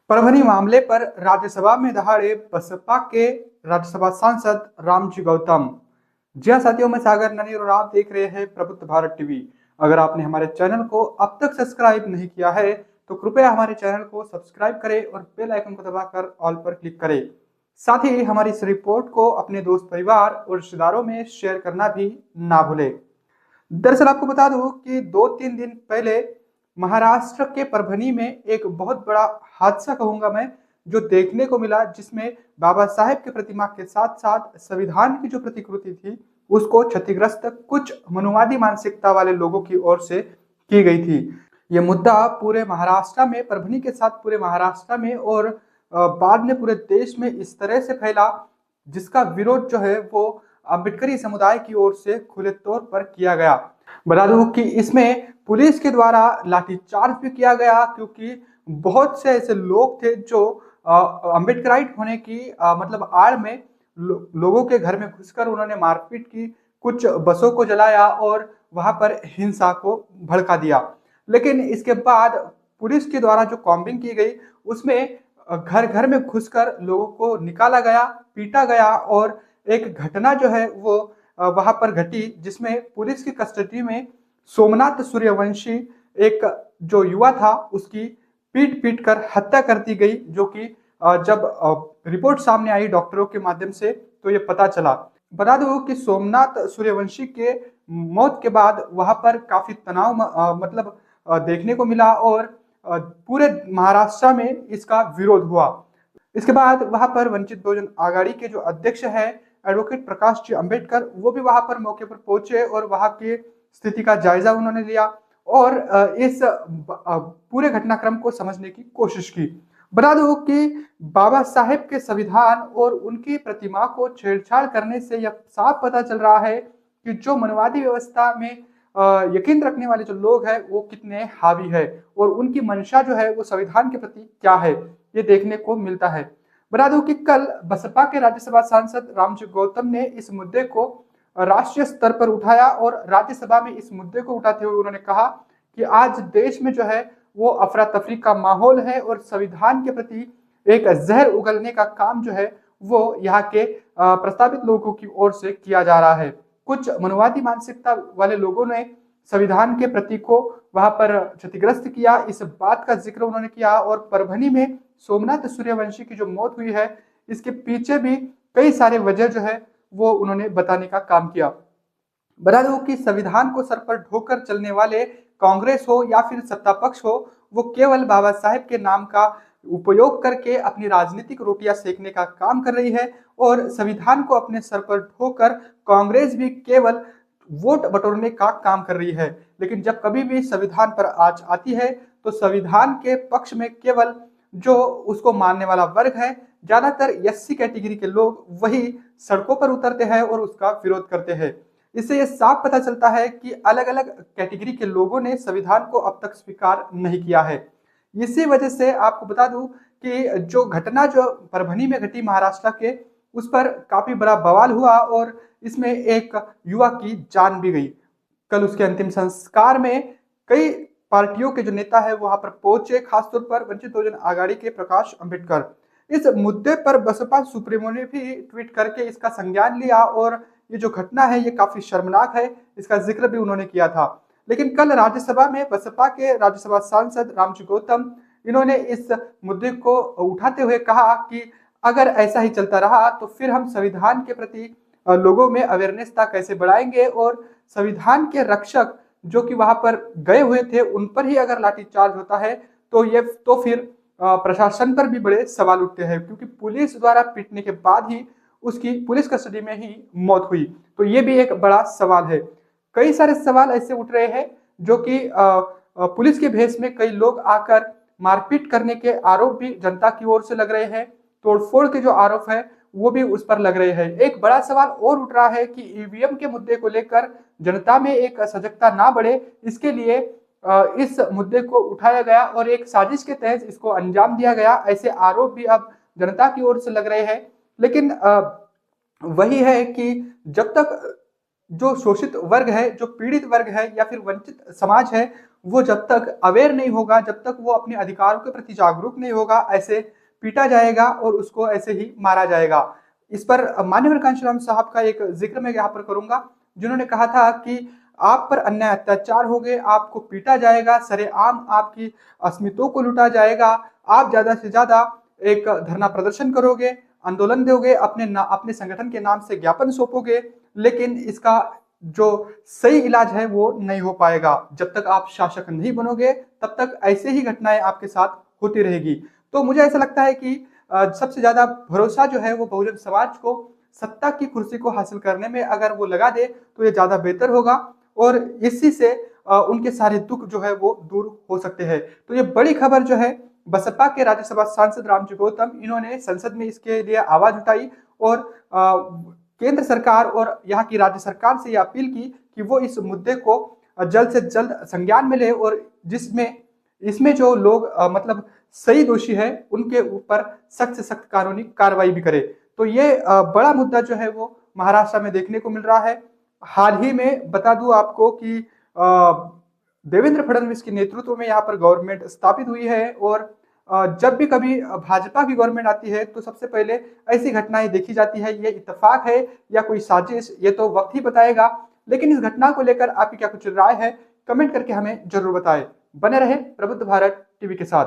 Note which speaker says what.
Speaker 1: परभनी मामले पर राज्यसभा में दहाड़े बसपा के राज्यसभा सांसद रामजी गौतम। जी हाँ साथियों, मैं सागर ननी और आप देख रहे हैं प्रबुद्ध भारत टीवी। अगर आपने हमारे चैनल को अब तक सब्सक्राइब नहीं किया है तो कृपया हमारे चैनल को सब्सक्राइब करें और बेल आइकन को दबाकर ऑल पर क्लिक करें। साथ ही हमारी इस रिपोर्ट को अपने दोस्त परिवार और रिश्तेदारों में शेयर करना भी ना भूलें। दरअसल आपको बता दूं कि 2-3 दिन पहले महाराष्ट्र के परभनी में एक बहुत बड़ा हादसा कहूंगा मैं, जो देखने को मिला, जिसमें बाबा साहेब की प्रतिमा के साथ साथ संविधान की जो प्रतिकृति थी उसको क्षतिग्रस्त कुछ मनुवादी मानसिकता वाले लोगों की ओर से की गई थी। यह मुद्दा पूरे महाराष्ट्र में, परभनी के साथ पूरे महाराष्ट्र में और बाद में पूरे देश में इस तरह से फैला, जिसका विरोध जो है वो अम्बेडकरी समुदाय की ओर से खुले तौर पर किया गया। बता दूं कि इसमें पुलिस के द्वारा लाठीचार्ज भी किया गया, क्योंकि बहुत से ऐसे लोग थे जो अम्बेडकराइट होने की मतलब आड़ में लोगों के घर में घुसकर उन्होंने मारपीट की, कुछ बसों को जलाया और वहां पर हिंसा को भड़का दिया। लेकिन इसके बाद पुलिस के द्वारा जो कॉम्बिंग की गई उसमें घर घर में घुसकर लोगों को निकाला गया, पीटा गया और एक घटना जो है वो वहां पर घटी, जिसमें पुलिस की कस्टडी में सोमनाथ सूर्यवंशी एक जो युवा था उसकी पीट पीट कर हत्या कर दी गई, जो कि जब रिपोर्ट सामने आई डॉक्टरों के माध्यम से तो ये पता चला। बता दो कि सोमनाथ सूर्यवंशी के मौत के बाद वहां पर काफी तनाव मतलब देखने को मिला और पूरे महाराष्ट्र में इसका विरोध हुआ। इसके बाद वहां पर वंचित बहुजन आघाड़ी के जो अध्यक्ष है एडवोकेट प्रकाश जी अंबेडकर, वो भी वहां पर मौके पर पहुंचे और वहां की स्थिति का जायजा उन्होंने लिया और इस पूरे घटनाक्रम को समझने की कोशिश की। बता दो कि बाबा साहेब के संविधान और उनकी प्रतिमा को छेड़छाड़ करने से यह साफ पता चल रहा है कि जो मनवादी व्यवस्था में यकीन रखने वाले जो लोग हैं वो कितने हावी है और उनकी मंशा जो है वो संविधान के प्रति क्या है, ये देखने को मिलता है। बता दूं कि कल बसपा के राज्यसभा सांसद रामजी गौतम ने इस मुद्दे को राष्ट्रीय स्तर पर उठाया और राज्यसभा में इस मुद्दे को उठाते हुए उन्होंने कहा कि आज देश में जो है वो अफरा तफरी का माहौल है और संविधान के प्रति एक जहर उगलने का काम जो है वो यहाँ के प्रस्तावित लोगों की ओर से किया जा रहा है। कुछ मनुवादी मानसिकता वाले लोगों ने संविधान के प्रति को वहां पर क्षतिग्रस्त किया, इस बात का जिक्र उन्होंने किया और परभनी में सोमनाथ सूर्यवंशी की जो मौत हुई है इसके पीछे भी कई सारे वजह जो है वो उन्होंने बताने का काम किया। बता दो कि संविधान को सर पर ढोकर चलने वाले कांग्रेस हो या फिर सत्ता पक्ष हो, वो केवल बाबा साहेब के नाम का उपयोग करके अपनी राजनीतिक रोटियां सेकने का काम कर रही है और संविधान को अपने सर पर ढोकर कांग्रेस भी केवल वोट बटोरने का काम कर रही है। लेकिन जब कभी भी संविधान पर आज आती है तो संविधान के पक्ष में केवल जो उसको मानने वाला वर्ग है, ज्यादातर एससी कैटेगरी के लोग वही सड़कों पर उतरते हैं और उसका विरोध करते हैं। इससे यह साफ पता चलता है कि अलग अलग कैटेगरी के लोगों ने संविधान को अब तक स्वीकार नहीं किया है। इसी वजह से आपको बता दूं कि जो घटना जो परभनी में घटी महाराष्ट्र के, उस पर काफी बड़ा बवाल हुआ और इसमें एक युवा की जान भी गई। कल उसके अंतिम संस्कार में कई पार्टियों के जो नेता है वहां पर पहुंचे, खासतौर पर वंचित बहुजन आघाड़ी के प्रकाश अंबेडकर। इस मुद्दे पर बसपा सुप्रीमो ने भी ट्वीट करके इसका संज्ञान लिया और ये जो घटना है ये काफी शर्मनाक है, इसका जिक्र भी उन्होंने किया था। लेकिन कल राज्यसभा में बसपा के राज्यसभा सांसद रामजी गौतम, इन्होंने इस मुद्दे को उठाते हुए कहा कि अगर ऐसा ही चलता रहा तो फिर हम संविधान के प्रति लोगों में अवेयरनेस कैसे बढ़ाएंगे और संविधान के रक्षक जो कि वहां पर गए हुए थे उन पर ही अगर लाठीचार्ज होता है तो फिर प्रशासन पर भी बड़े सवाल उठते हैं, क्योंकि पुलिस द्वारा पीटने के बाद ही उसकी पुलिस कस्टडी में ही मौत हुई। तो ये भी एक बड़ा सवाल है। कई सारे सवाल ऐसे उठ रहे हैं जो कि पुलिस के भेष में कई लोग आकर मारपीट करने के आरोप भी जनता की ओर से लग रहे हैं, तोड़फोड़ के जो आरोप है वो भी उस पर लग रहे हैं। एक बड़ा सवाल और उठ रहा है कि ईवीएम के मुद्दे को लेकर जनता में एक सजगता ना बढ़े, इसके लिए इस मुद्दे को उठाया गया और एक साजिश के तहत इसको अंजाम दिया गया, ऐसे आरोप भी अब जनता की ओर से लग रहे हैं। लेकिन वही है कि जब तक जो शोषित वर्ग है, जो पीड़ित वर्ग है या फिर वंचित समाज है, वो जब तक अवेयर नहीं होगा, जब तक वो अपने अधिकारों के प्रति जागरूक नहीं होगा, ऐसे पीटा जाएगा और उसको ऐसे ही मारा जाएगा। इस पर माननीय कांशीराम साहब का एक जिक्र मैं यहाँ पर करूंगा, जिन्होंने कहा था कि आप पर अन्याय अत्याचार हो गए, आपको पीटा जाएगा, सरेआम आपकी अस्मिताओं को लूटा जाएगा, आप ज्यादा से ज्यादा एक धरना प्रदर्शन करोगे, आंदोलन दोगे, अपने संगठन के नाम से ज्ञापन सौंपोगे, लेकिन इसका जो सही इलाज है वो नहीं हो पाएगा। जब तक आप शासक नहीं बनोगे तब तक ऐसे ही घटनाएं आपके साथ होती रहेगी। तो मुझे ऐसा लगता है कि सबसे ज्यादा भरोसा जो है वो बहुजन समाज को सत्ता की कुर्सी को हासिल करने में अगर वो लगा दे तो ये ज्यादा बेहतर होगा, और इसी से उनके सारे दुख जो है वो दूर हो सकते हैं। तो ये बड़ी खबर जो है, बसपा के राज्यसभा सांसद रामजी गौतम, इन्होंने संसद में इसके लिए आवाज उठाई और केंद्र सरकार और यहाँ की राज्य सरकार से यह अपील की कि वो इस मुद्दे को जल्द से जल्द संज्ञान में ले, और जिसमें इसमें जो लोग मतलब सही दोषी है उनके ऊपर सख्त से सख्त कानूनी कार्रवाई भी करे। तो ये बड़ा मुद्दा जो है वो महाराष्ट्र में देखने को मिल रहा है। हाल ही में बता दूं आपको कि देवेंद्र फडणवीस के नेतृत्व में यहाँ पर गवर्नमेंट स्थापित हुई है, और जब भी कभी भाजपा की गवर्नमेंट आती है तो सबसे पहले ऐसी घटनाएं देखी जाती है। ये इत्तेफाक है या कोई साजिश, ये तो वक्त ही बताएगा। लेकिन इस घटना को लेकर आपकी क्या कुछ राय है, कमेंट करके हमें जरूर बताएं। बने रहे प्रबुद्ध भारत टीवी के साथ।